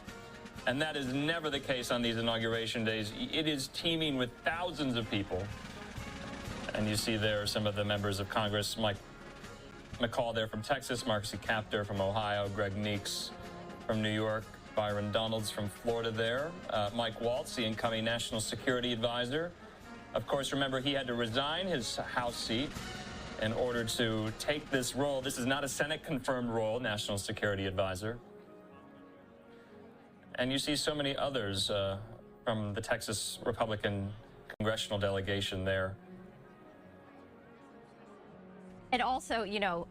And that is never the case on these inauguration days. It is teeming with thousands of people. And you see there some of the members of Congress, Mike McCall there from Texas, Marcy Kaptur from Ohio, Greg Meeks from New York, Byron Donalds from Florida there, Mike Waltz, the incoming National Security Advisor. Of course, remember, he had to resign his House seat in order to take this role. This is not a Senate-confirmed role, National Security Advisor. And you see so many others from the Texas Republican congressional delegation there. And also, you know,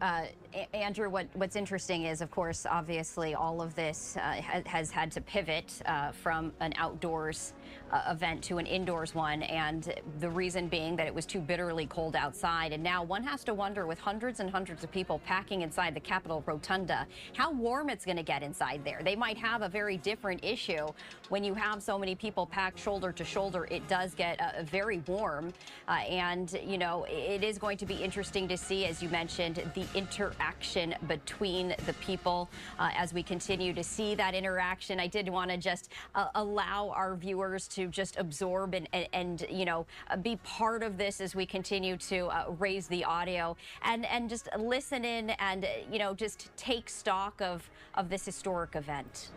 Andrew, what's interesting is, of course, obviously all of this has had to pivot from an outdoors event to an indoors one, and the reason being that it was too bitterly cold outside. And now one has to wonder, with hundreds and hundreds of people packing inside the Capitol Rotunda, how warm it's going to get inside there. They might have a very different issue. When you have so many people packed shoulder to shoulder, it does get very warm. And, you know, it is going to be interesting to see, as you mentioned, the interaction between the people as we continue to see that interaction. I did want to just allow our viewers to just absorb and you know, be part of this as we continue to raise the audio and just listen in and, you know, just take stock of this historic event.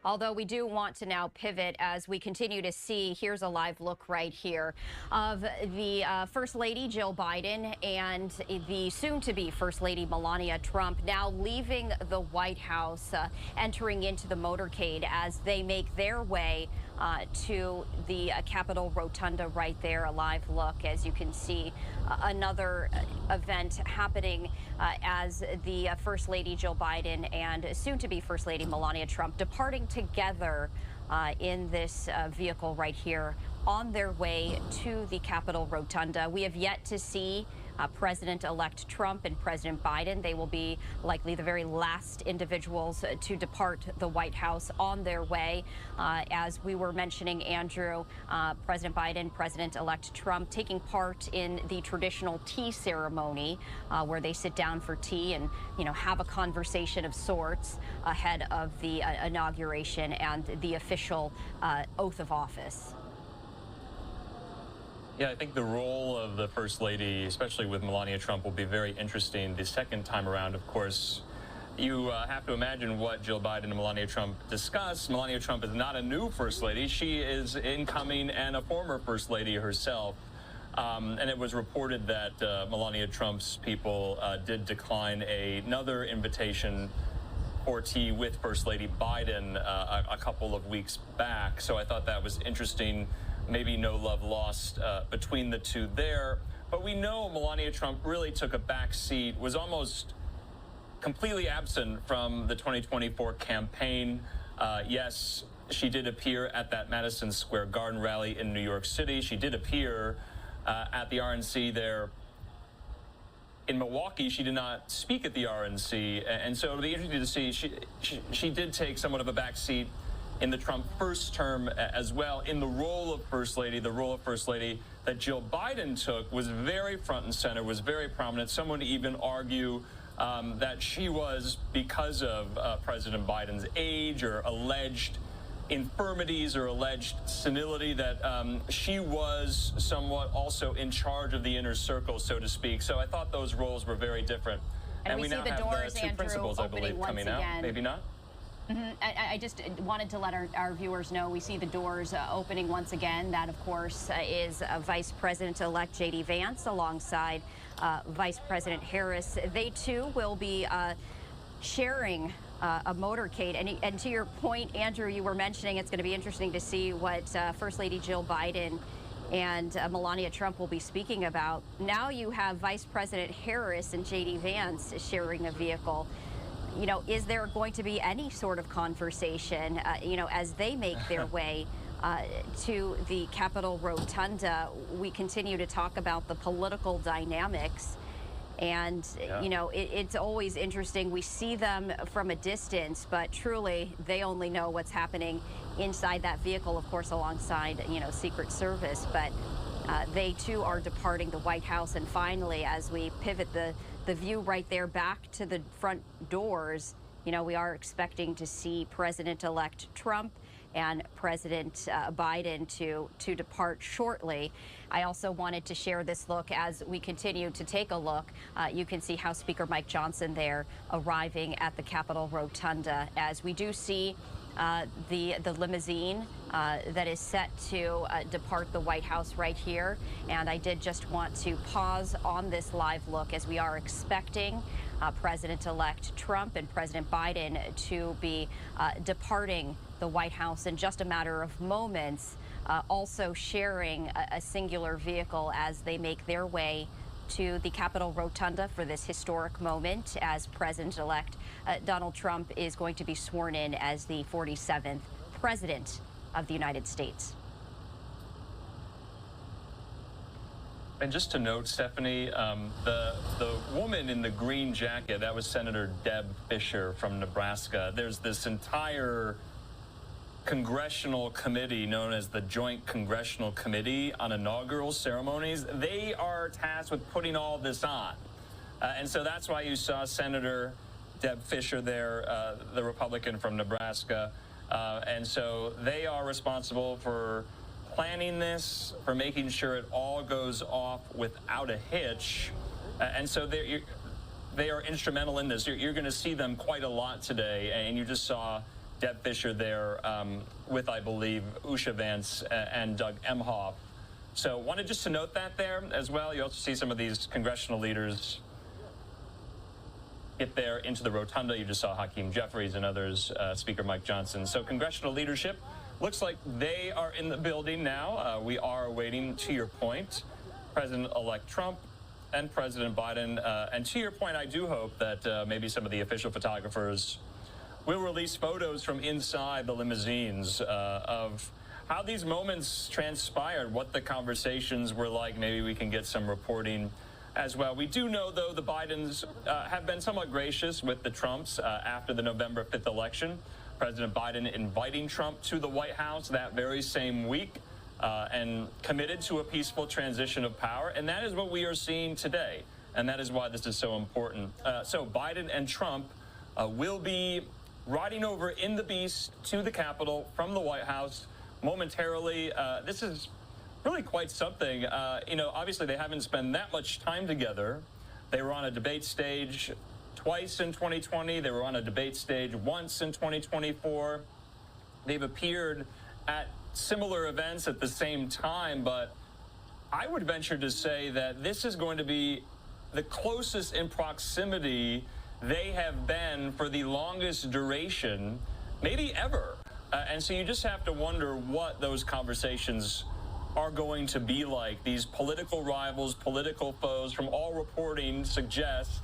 Although we do want to now pivot as we continue to see, here's a live look right here of the First Lady Jill Biden and the soon-to-be First Lady Melania Trump now leaving the White House, entering into the motorcade as they make their way to the Capitol Rotunda right there. A live look, as you can see, another event happening as the First Lady Jill Biden and soon-to-be First Lady Melania Trump departing together in this vehicle right here on their way to the Capitol Rotunda. We have yet to see President-elect Trump and President Biden. They will be likely the very last individuals to depart the White House on their way. As we were mentioning, Andrew, President Biden, President-elect Trump taking part in the traditional tea ceremony where they sit down for tea and, you know, have a conversation of sorts ahead of the inauguration and the official oath of office. Yeah, I think the role of the First Lady, especially with Melania Trump, will be very interesting the second time around. Of course, you have to imagine what Jill Biden and Melania Trump discuss. Melania Trump is not a new First Lady. She is incoming and a former First Lady herself. And it was reported that Melania Trump's people did decline another invitation for tea with First Lady Biden a couple of weeks back. So I thought that was interesting. Maybe no love lost between the two there. But we know Melania Trump really took a back seat, was almost completely absent from the 2024 campaign. Yes, she did appear at that Madison Square Garden rally in New York City. She did appear at the RNC there in Milwaukee. She did not speak at the RNC. And so it'll be interesting to see. She did take somewhat of a back seat in the Trump first term as well. In the role of First Lady, the role of First Lady that Jill Biden took was very front and center, was very prominent. Someone would even argue that she was, because of President Biden's age or alleged infirmities or alleged senility, that she was somewhat also in charge of the inner circle, so to speak. So I thought those roles were very different. And we we see now the have doors, the two Andrew, principals, I believe, opening coming once out. again. Maybe not? I just wanted to let our viewers know we see the doors opening once again. That, of course, is Vice President-elect J.D. Vance alongside Vice President Harris. They, too, will be sharing a motorcade. And to your point, Andrew, you were mentioning it's going to be interesting to see what First Lady Jill Biden and Melania Trump will be speaking about. Now you have Vice President Harris and J.D. Vance sharing a vehicle. You know, is there going to be any sort of conversation, you know, as they make their way to the Capitol Rotunda? We continue to talk about the political dynamics. And, you know, it's always interesting. We see them from a distance, but truly they only know what's happening inside that vehicle, of course, alongside, you know, Secret Service. But They too are departing the White House. And finally, as we pivot the view right there back to the front doors, you know, we are expecting to see President-elect Trump and President Biden to depart shortly. I also wanted to share this look as we continue to take a look. You can see House Speaker Mike Johnson there arriving at the Capitol Rotunda as we do see the limousine that is set to depart the White House right here. And I did just want to pause on this live look as we are expecting President-elect Trump and President Biden to be departing the White House in just a matter of moments, also sharing a singular vehicle as they make their way to the Capitol Rotunda for this historic moment as President-elect Donald Trump is going to be sworn in as the 47th President of the United States. And just to note, Stephanie, the woman in the green jacket, that was Senator Deb Fischer from Nebraska. There's this entire congressional committee known as the Joint Congressional Committee on Inaugural Ceremonies. They are tasked with putting all this on. And so that's why you saw Senator Deb Fischer there, the Republican from Nebraska. And so they are responsible for planning this, for making sure it all goes off without a hitch. And so they are instrumental in this. You're going to see them quite a lot today. And you just saw Deb Fischer there with, I believe, Usha Vance and Doug Emhoff. So wanted just to note that there as well. You also see some of these congressional leaders get there into the rotunda. You just saw Hakeem Jeffries and others, Speaker Mike Johnson. So congressional leadership looks like they are in the building now. We are waiting, to your point, President-elect Trump and President Biden. And to your point, I do hope that maybe some of the official photographers will release photos from inside the limousines of how these moments transpired, what the conversations were like. Maybe we can get some reporting as well. We do know, though, the Bidens have been somewhat gracious with the Trumps after the November 5th election. President Biden inviting Trump to the White House that very same week and committed to a peaceful transition of power. And that is what we are seeing today. And that is why this is so important. So Biden and Trump will be riding over in the Beast to the Capitol from the White House momentarily. This is really quite something. You know, obviously they haven't spent that much time together. They were on a debate stage twice in 2020. They were on a debate stage once in 2024. They've appeared at similar events at the same time, but I would venture to say that this is going to be the closest in proximity they have been for the longest duration, maybe ever. And so you just have to wonder what those conversations are going to be like. These political rivals, political foes, from all reporting suggests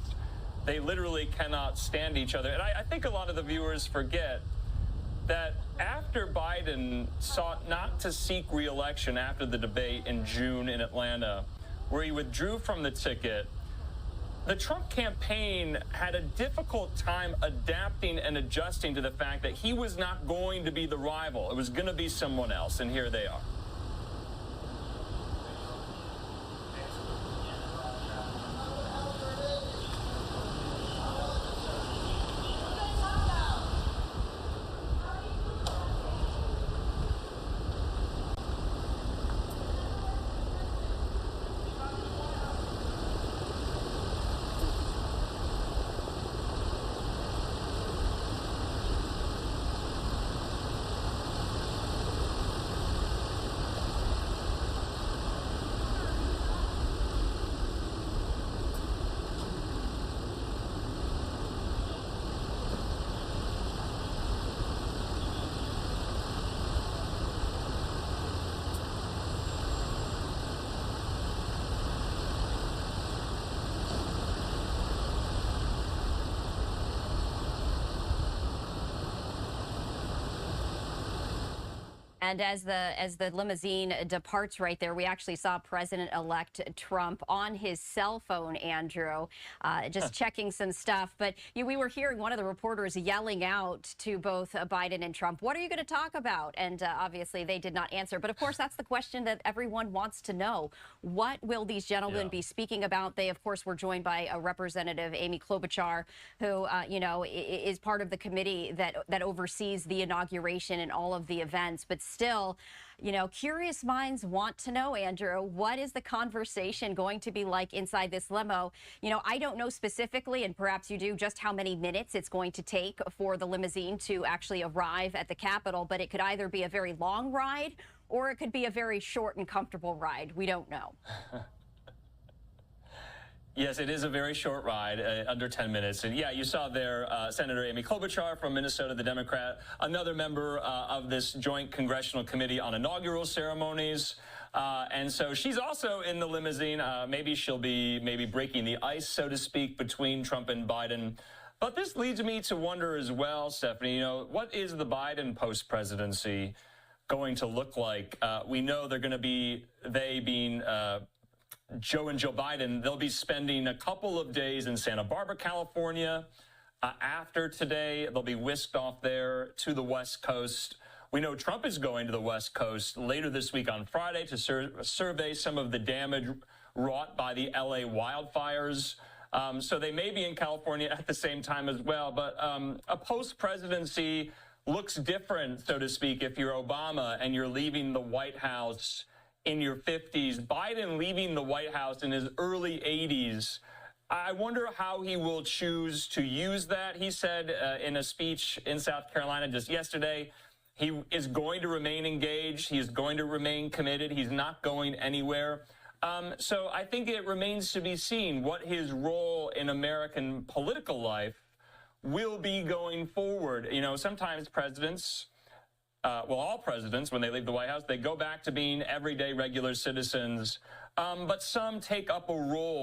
they literally cannot stand each other. And I think a lot of the viewers forget that after Biden sought not to seek re-election after the debate in June in Atlanta, where he withdrew from the ticket, the Trump campaign had a difficult time adapting and adjusting to the fact that he was not going to be the rival. It was going to be someone else, and here they are. And as the limousine departs right there, we actually saw President-elect Trump on his cell phone, Andrew, just checking some stuff. But we were hearing one of the reporters yelling out to both Biden and Trump, "What are you going to talk about?" And obviously they did not answer. But of course, that's the question that everyone wants to know. What will these gentlemen be speaking about? They, of course, were joined by Representative Amy Klobuchar, who, is part of the committee that oversees the inauguration and all of the events. But still, curious minds want to know, Andrew, what is the conversation going to be like inside this limo? I don't know specifically, and perhaps you do, just how many minutes it's going to take for the limousine to actually arrive at the Capitol, but it could either be a very long ride or it could be a very short and comfortable ride. We don't know. Yes, it is a very short ride, under 10 minutes. And yeah, you saw there Senator Amy Klobuchar from Minnesota, the Democrat, another member of this joint congressional committee on inaugural ceremonies. And so she's also in the limousine. Maybe she'll be breaking the ice, so to speak, between Trump and Biden. But this leads me to wonder as well, Stephanie, what is the Biden post-presidency going to look like? We know they're going to be, they being Joe and Jill Biden, they'll be spending a couple of days in Santa Barbara, California. After today, they'll be whisked off there to the West Coast. We know Trump is going to the West Coast later this week on Friday to survey some of the damage wrought by the LA wildfires. So they may be in California at the same time as well. But a post-presidency looks different, so to speak, if you're Obama and you're leaving the White House in your 50s. Biden leaving the White House in his early 80s. I wonder how he will choose to use that. He said in a speech in South Carolina just yesterday, he is going to remain engaged. He is going to remain committed. He's not going anywhere. So I think it remains to be seen what his role in American political life will be going forward. Sometimes presidents, all presidents, when they leave the White House, they go back to being everyday regular citizens, but some take up a role